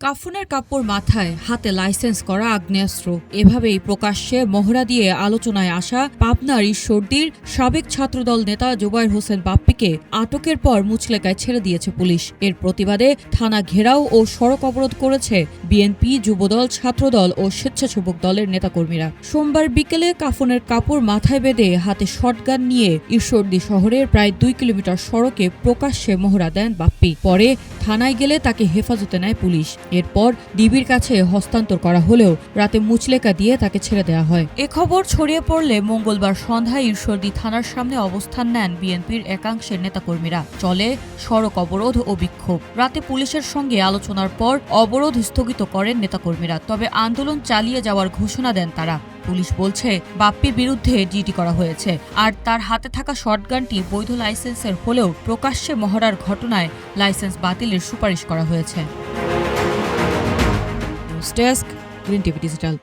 কাফনের কাপড় মাথায়, হাতে লাইসেন্স করা আগ্নেয়াস্ত্র, এভাবেই প্রকাশ্যে মহড়া দিয়ে আলোচনায় আসা পাবনার ঈশ্বরদীর সাবেক ছাত্রদল নেতা জুবায়ের হোসেন বাপ্পীকে আটকের পর মুচলেকায় ছেড়ে দিয়েছে পুলিশ। এর প্রতিবাদে থানা ঘেরাও ও সড়ক অবরোধ করেছে বিএনপি, যুবদল, ছাত্রদল ও স্বেচ্ছাসেবক দলের নেতাকর্মীরা। সোমবার বিকেলে কাফনের কাপড় মাথায় বেঁধে হাতে শটগান নিয়ে ঈশ্বরদী শহরের প্রায় 2 কিলোমিটার সড়কে প্রকাশ্যে মহড়া দেন বাপ্পী। পরে থানায় গেলে তাকে হেফাজতে নেয় পুলিশ। এরপর ডিবির কাছে হস্তান্তর করা হলেও রাতে মুচলেকা দিয়ে তাকে ছেড়ে দেওয়া হয়। এ খবর ছড়িয়ে পড়লে মঙ্গলবার সন্ধ্যায় ঈশ্বরদী থানার সামনে অবস্থান নেন বিএনপির একাংশের নেতাকর্মীরা। চলে সড়ক অবরোধ ও বিক্ষোভ। রাতে পুলিশের সঙ্গে আলোচনার পর অবরোধ স্থগিত করেন নেতাকর্মীরা, তবে আন্দোলন চালিয়ে যাওয়ার ঘোষণা দেন তারা। পুলিশ বলছে বাপ্পির বিরুদ্ধে জিডি করা হয়েছে, আর তার হাতে থাকা শটগানটি বৈধ লাইসেন্সের হলেও প্রকাশ্যে মহড়ার ঘটনায় লাইসেন্স বাতিলের সুপারিশ করা হয়েছে। News desk, green TV digital.